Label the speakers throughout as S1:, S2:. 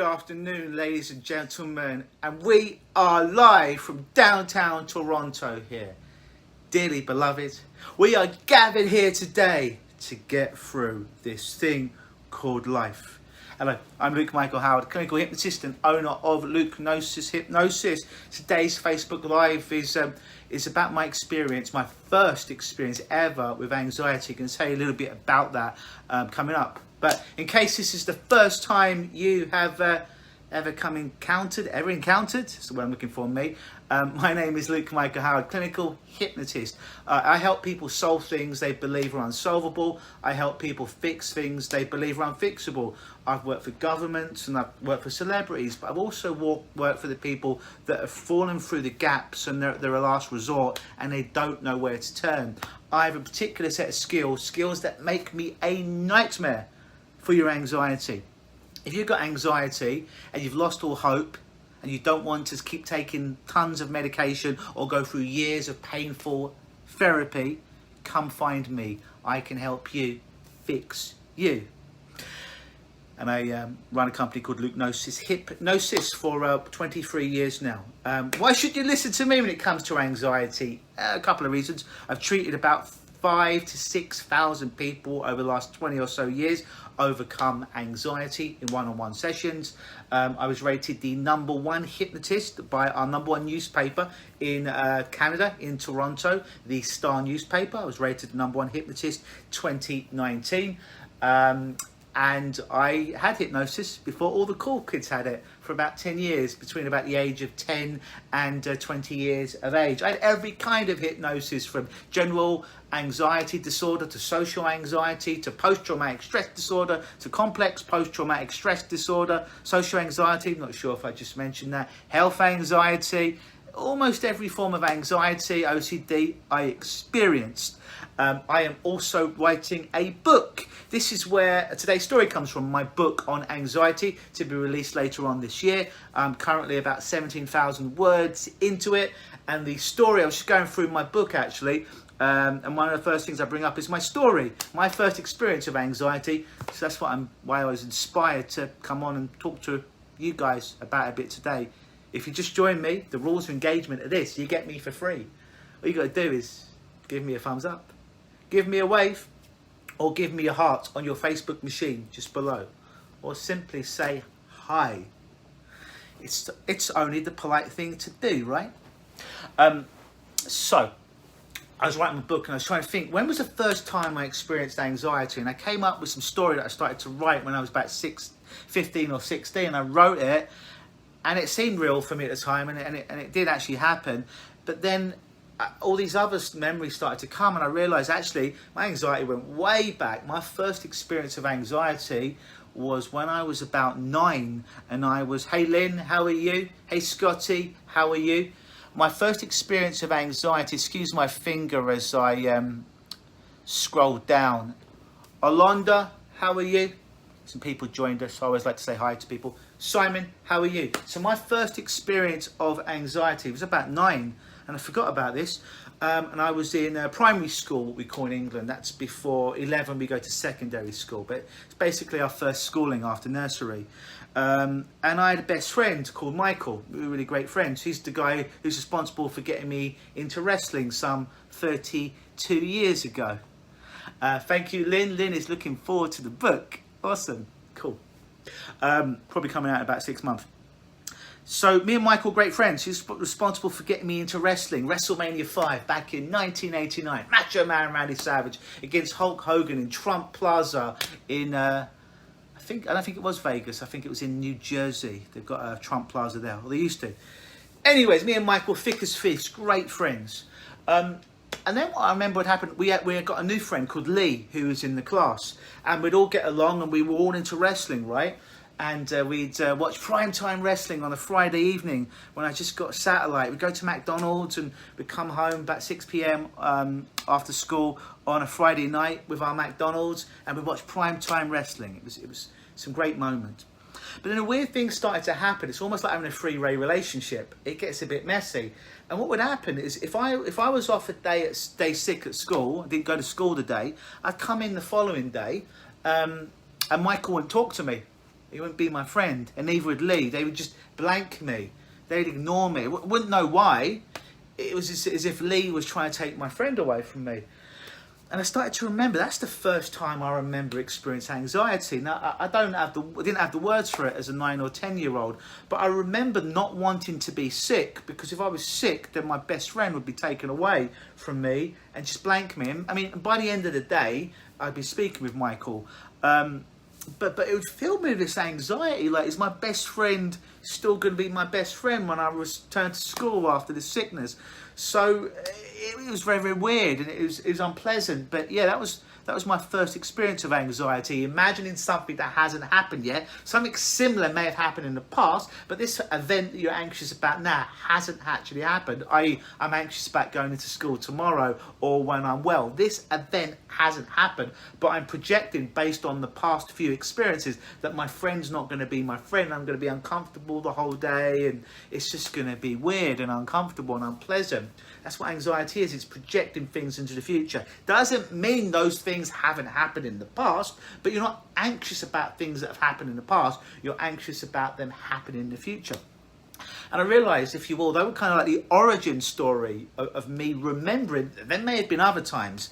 S1: afternoon, ladies and gentlemen, and we are live from downtown Toronto here. Dearly beloved, we are gathered here today to get through this thing called life. Hello, I'm Luke Michael Howard, clinical hypnotist and owner of Luke Gnosis Hypnosis. Today's Facebook Live is about my experience, my first experience ever with anxiety. I can tell you a little bit about that coming up. But in case this is the first time you have ever encountered, that's the word I'm looking for, me. My name is Luke Michael Howard, clinical hypnotist. I help people solve things they believe are unsolvable. I help people fix things they believe are unfixable. I've worked for governments and I've worked for celebrities, but I've also worked for the people that have fallen through the gaps and they're a last resort and they don't know where to turn. I have a particular set of skills that make me a nightmare for your anxiety. If you've got anxiety and you've lost all hope and you don't want to keep taking tons of medication or go through years of painful therapy, come find me. I can help you fix you. And I run a company called Luke Gnosis Hypnosis for 23 years now. Why should you listen to me when it comes to anxiety? A couple of reasons. I've treated about 5,000 to 6,000 people over the last 20 or so years overcome anxiety in one-on-one sessions. I was rated the #1 hypnotist by our #1 newspaper in Canada, in Toronto, the Star newspaper. I was rated the #1 hypnotist 2019. And I had hypnosis before all the cool kids had it for about 10 years, between about the age of 10 and 20 years of age. I had every kind of hypnosis, from general anxiety disorder to social anxiety to post-traumatic stress disorder to complex post-traumatic stress disorder, social anxiety, I'm not sure if I just mentioned that, health anxiety, almost every form of anxiety, OCD, I experienced. I am also writing a book. This is where today's story comes from, my book on anxiety, to be released later on this year. I'm currently about 17,000 words into it. And the story, I was just going through my book actually, and one of the first things I bring up is my story, my first experience of anxiety. So that's why I was inspired to come on and talk to you guys about it a bit today. If you just join me, the rules of engagement are this: you get me for free. All you got to do is give me a thumbs up, give me a wave, or give me a heart on your Facebook machine just below, or simply say hi. It's only the polite thing to do, right? So I was writing a book and I was trying to think, when was the first time I experienced anxiety? And I came up with some story that I started to write when I was about 15 or 16. I wrote it and it seemed real for me at the time, and it did actually happen. But then all these other memories started to come, and I realised actually my anxiety went way back. My first experience of anxiety was when I was about 9, and I was, hey Lynn, how are you? Hey Scotty, how are you? My first experience of anxiety, excuse my finger as I scroll down. Alonda, how are you? Some people joined us, so I always like to say hi to people. Simon, how are you? So my first experience of anxiety was about 9, and I forgot about this. And I was in primary school, what we call in England. That's before 11 we go to secondary school, but it's basically our first schooling after nursery. And I had a best friend called Michael. We were really great friends. He's the guy who's responsible for getting me into wrestling some 32 years ago. Thank you, Lynn. Lynn is looking forward to the book. Awesome. Cool. Probably coming out in about 6 months. So me and Michael, great friends. He's responsible for getting me into wrestling. WrestleMania 5 back in 1989. Macho Man Randy Savage against Hulk Hogan in Trump Plaza in, I don't think it was Vegas. I think it was in New Jersey. They've got a Trump Plaza there. Or they used to. Anyways, me and Michael, thick as fish, great friends. And then what I remember had happened, we got a new friend called Lee, who was in the class. And we'd all get along and we were all into wrestling, right? And we'd watch primetime wrestling on a Friday evening when I just got satellite. We'd go to McDonald's and we'd come home about 6 p.m. After school on a Friday night with our McDonald's, and we'd watch primetime wrestling. It was some great moments. But then a weird thing started to happen. It's almost like having a three-way relationship. It gets a bit messy. And what would happen is if I was off a day sick at school, I didn't go to school today, I'd come in the following day, and Michael wouldn't talk to me. He wouldn't be my friend, and neither would Lee. They would just blank me. They'd ignore me. Wouldn't know why. It was as if Lee was trying to take my friend away from me. And I started to remember, that's the first time I remember experiencing anxiety. Now, I didn't have the words for it as a 9 or 10-year-old, but I remember not wanting to be sick, because if I was sick, then my best friend would be taken away from me and just blank me. I mean, by the end of the day, I'd be speaking with Michael, but it would fill me with this anxiety, like, is my best friend still going to be my best friend when I return to school after this sickness? So it was very, very weird, and it was unpleasant. But yeah, that was my first experience of anxiety, imagining something that hasn't happened yet. Something similar may have happened in the past, but this event that you're anxious about now hasn't actually happened. I'm anxious about going into school tomorrow or when I'm well. This event hasn't happened, but I'm projecting based on the past few experiences that my friend's not going to be my friend. I'm going to be uncomfortable the whole day, and it's just going to be weird and uncomfortable and unpleasant. That's what anxiety is. It's projecting things into the future. Doesn't mean those things haven't happened in the past, but you're not anxious about things that have happened in the past. You're anxious about them happening in the future. And I realised, if you will, that was kind of like the origin story of me remembering. There may have been other times,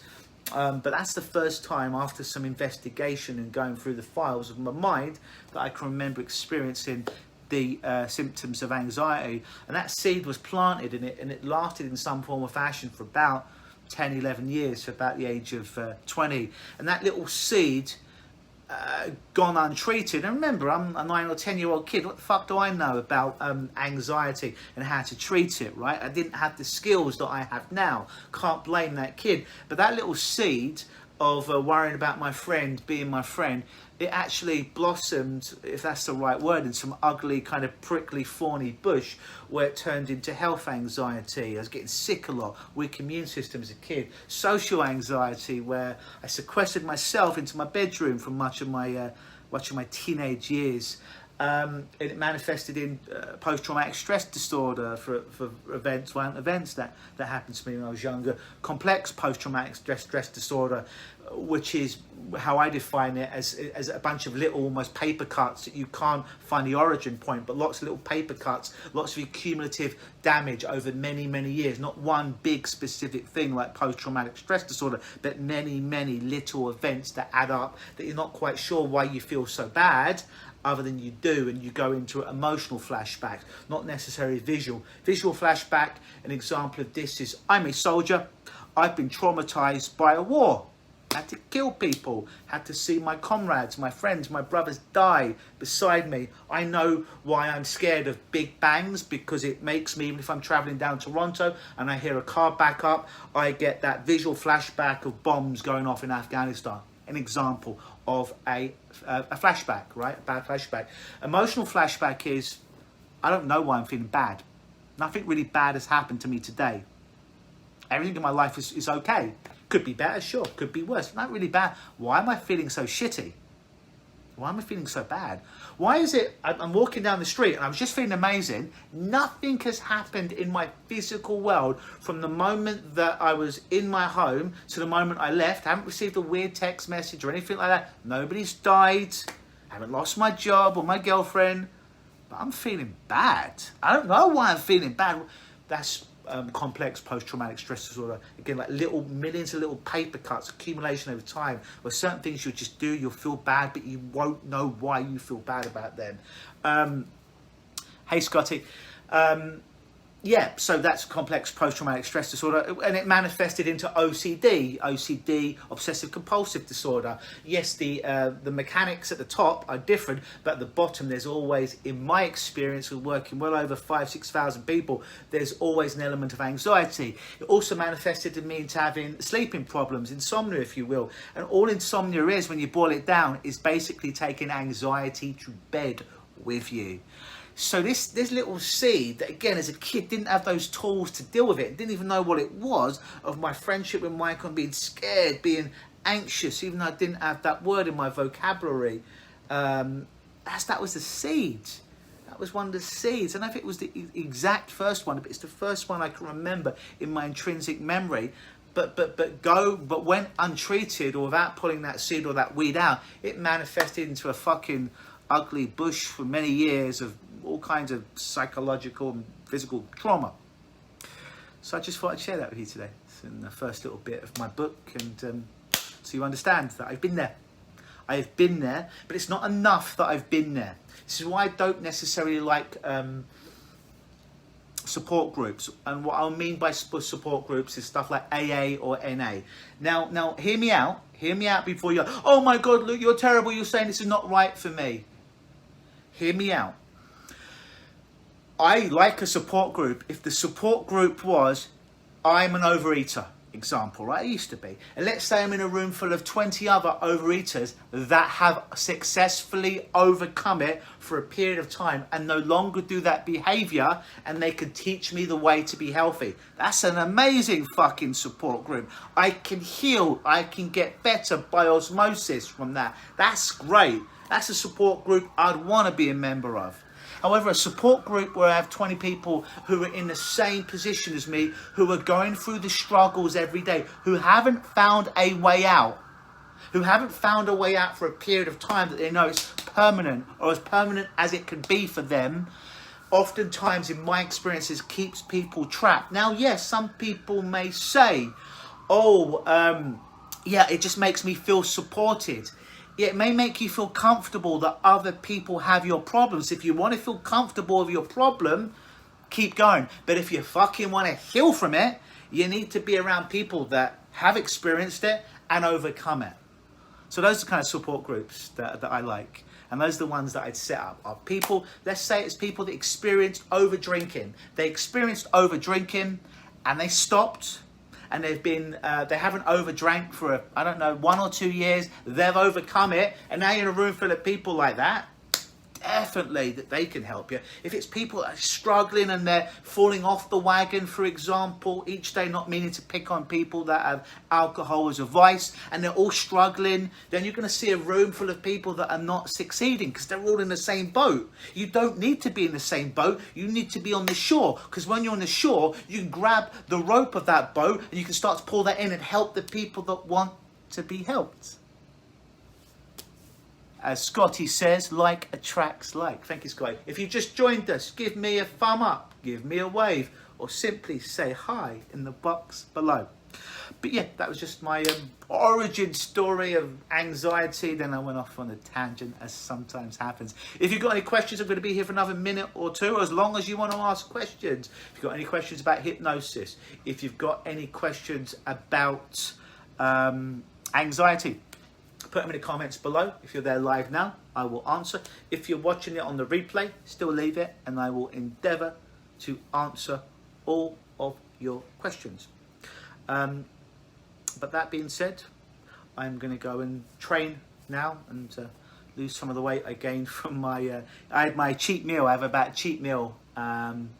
S1: but that's the first time after some investigation and going through the files of my mind that I can remember experiencing the symptoms of anxiety. And that seed was planted in it, and it lasted in some form or fashion for about 10, 11 years, for about the age of 20. And that little seed gone untreated. And remember, I'm a 9 or 10-year-old kid. What the fuck do I know about anxiety and how to treat it, right? I didn't have the skills that I have now. Can't blame that kid. But that little seed of worrying about my friend being my friend, it actually blossomed, if that's the right word, in some ugly, kind of prickly, thorny bush, where it turned into health anxiety. I was getting sick a lot, weak immune system as a kid. Social anxiety, where I sequestered myself into my bedroom for much of my teenage years. And it manifested in post-traumatic stress disorder for violent events that happened to me when I was younger. Complex post-traumatic stress disorder, which is how I define it, as a bunch of little, almost paper cuts that you can't find the origin point, but lots of little paper cuts, lots of accumulative damage over many, many years. Not one big specific thing like post-traumatic stress disorder, but many, many little events that add up, that you're not quite sure why you feel so bad, other than you do, and you go into emotional flashbacks, not necessarily visual. Visual flashback, an example of this is, I'm a soldier, I've been traumatized by a war, had to kill people, had to see my comrades, my friends, my brothers die beside me. I know why I'm scared of big bangs, because it makes me, even if I'm traveling down Toronto and I hear a car back up, I get that visual flashback of bombs going off in Afghanistan. An example of a flashback, right? A bad flashback. Emotional flashback is, I don't know why I'm feeling bad. Nothing really bad has happened to me today. Everything in my life is okay. Could be better, sure. Could be worse. Not really bad. Why am I feeling so shitty? Why am I feeling so bad? Why is it I'm walking down the street and I was just feeling amazing? Nothing has happened in my physical world from the moment that I was in my home to the moment I left. I haven't received a weird text message or anything like that. Nobody's died. I haven't lost my job or my girlfriend. But I'm feeling bad. I don't know why I'm feeling bad. That's complex post-traumatic stress disorder. Again, like millions of little paper cuts, accumulation over time, where certain things you'll just do, you'll feel bad, but you won't know why you feel bad about them. Hey, Scotty. Yeah, so that's complex post-traumatic stress disorder, and it manifested into OCD, obsessive compulsive disorder. Yes, the mechanics at the top are different, but at the bottom there's always, in my experience with working well over 5,000-6,000 people, there's always an element of anxiety. It also manifested in me into having sleeping problems, insomnia, if you will. And all insomnia is, when you boil it down, is basically taking anxiety to bed with you. So this little seed that, again, as a kid, didn't have those tools to deal with it, didn't even know what it was, of my friendship with Michael and being scared, being anxious, even though I didn't have that word in my vocabulary. That was the seed. That was one of the seeds. I don't know if it was the exact first one, but it's the first one I can remember in my intrinsic memory. But when untreated or without pulling that seed or that weed out, it manifested into a fucking ugly bush for many years of all kinds of psychological and physical trauma. So I just thought I'd share that with you today. It's in the first little bit of my book, and so you understand that I've been there. I have been there, but it's not enough that I've been there. This is why I don't necessarily like support groups. And what I mean by support groups is stuff like AA or NA. Now, hear me out. Hear me out before you go, oh my God, Luke, you're terrible. You're saying this is not right for me. Hear me out. I like a support group if the support group was, I'm an overeater. Example, right? I used to be. And let's say I'm in a room full of 20 other overeaters that have successfully overcome it for a period of time and no longer do that behavior, and they can teach me the way to be healthy. That's an amazing fucking support group. I can heal. I can get better by osmosis from that. That's great. That's a support group I'd want to be a member of. However, a support group where I have 20 people who are in the same position as me, who are going through the struggles every day, who haven't found a way out, for a period of time that they know is permanent, or as permanent as it can be for them, oftentimes, in my experiences, keeps people trapped. Now, yes, some people may say, yeah, it just makes me feel supported. It may make you feel comfortable that other people have your problems. If you want to feel comfortable with your problem, keep going. But if you fucking want to heal from it, you need to be around people that have experienced it and overcome it. So those are the kind of support groups that I like. And those are the ones that I'd set up. Are people, let's say it's people that experienced over drinking. They experienced over drinking and they stopped. And they haven't overdrank for, 1 or 2 years. They've overcome it. And now you're in a room full of people like that. Definitely that they can help you. If it's people that are struggling and they're falling off the wagon, for example, each day, not meaning to pick on people that have alcohol as a vice, and they're all struggling, then you're going to see a room full of people that are not succeeding because they're all in the same boat. You don't need to be in the same boat. You need to be on the shore, because when you're on the shore, you can grab the rope of that boat and you can start to pull that in and help the people that want to be helped. As Scotty says, like attracts like. Thank you, Scotty. If you just joined us, give me a thumb up, give me a wave, or simply say hi in the box below. But yeah, that was just my origin story of anxiety. Then I went off on a tangent, as sometimes happens. If you've got any questions, I'm going to be here for another minute or two, as long as you want to ask questions. If you've got any questions about hypnosis, if you've got any questions about anxiety, put them in the comments below. If you're there live now, I will answer. If you're watching it on the replay, still leave it, and I will endeavour to answer all of your questions. But that being said, I'm going to go and train now and lose some of the weight I gained from my... I had my cheat meal. I have about a cheat meal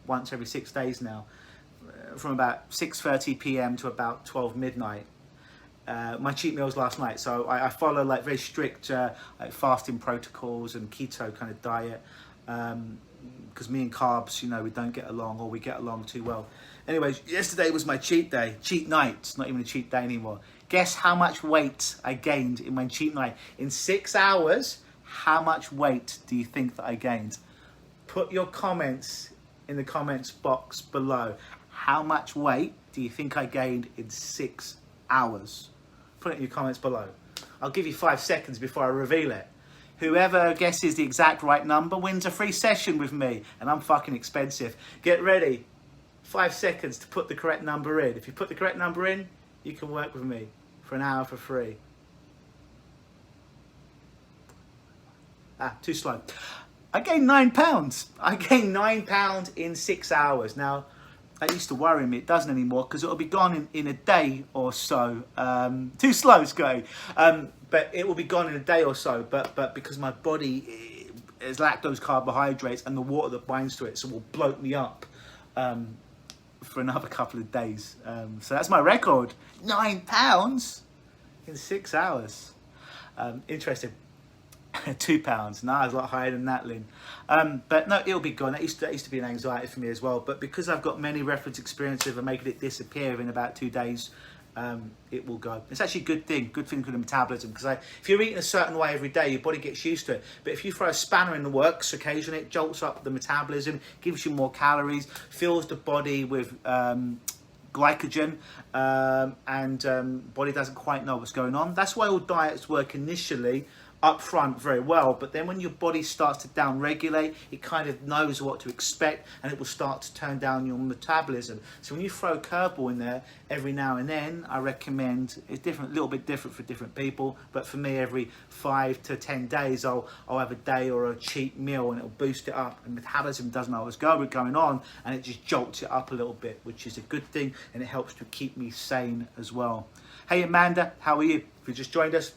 S1: once every 6 days now, from about 6:30 p.m. to about 12 midnight. My cheat meals last night, so I follow like very strict like fasting protocols and keto kind of diet, because me and carbs, we don't get along, or we get along too well. Anyways, yesterday was my cheat day, cheat night. It's not even a cheat day anymore. Guess how much weight I gained in my cheat night in 6 hours? How much weight do you think that I gained? Put your comments in the comments box below. How much weight do you think I gained in 6 hours? Put it in your comments below. I'll give you 5 seconds before I reveal it. Whoever guesses the exact right number wins a free session with me, and I'm fucking expensive. Get ready. 5 seconds to put the correct number in. If you put the correct number in, you can work with me for an hour for free. Too slow. I gained 9 pounds. I gained 9 pounds in 6 hours. Now, that used to worry me. It doesn't anymore, because it'll be gone in a day or so. Too slow, Scotty. But it will be gone in a day or so. But because my body is lactose carbohydrates and the water that binds to it, so it will bloat me up for another couple of days. So that's my record. 9 pounds in 6 hours. Interesting. 2 pounds. No, it's a lot higher than that, Lynn. But no, it'll be gone. That used to be an anxiety for me as well. But because I've got many reference experiences of making it disappear in about 2 days, it will go. It's actually a good thing for the metabolism, because if you're eating a certain way every day, your body gets used to it. But if you throw a spanner in the works occasionally, it jolts up the metabolism, gives you more calories, fills the body with glycogen, and body doesn't quite know what's going on. That's why all diets work initially up front very well, but then when your body starts to down regulate, it kind of knows what to expect, and it will start to turn down your metabolism. So when you throw a curveball in there every now and then, I recommend, it's different, a little bit different for different people, but for me, every 5 to 10 days I'll have a day or a cheat meal, and it'll boost it up, and metabolism doesn't know what's going on, and it just jolts it up a little bit, which is a good thing, and it helps to keep me sane as well. Hey Amanda, how are you? If you just joined us,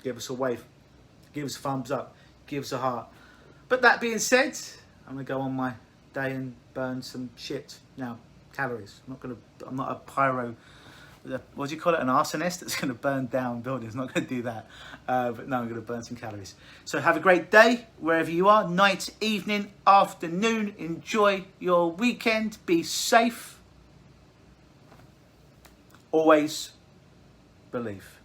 S1: give us a wave. Give us a thumbs up, give us a heart. But that being said, I'm gonna go on my day and burn some shit now, calories. I'm not a pyro, what do you call it, an arsonist that's gonna burn down buildings. I'm not gonna do that, but no, I'm gonna burn some calories. So have a great day, wherever you are, night, evening, afternoon. Enjoy your weekend, be safe. Always believe.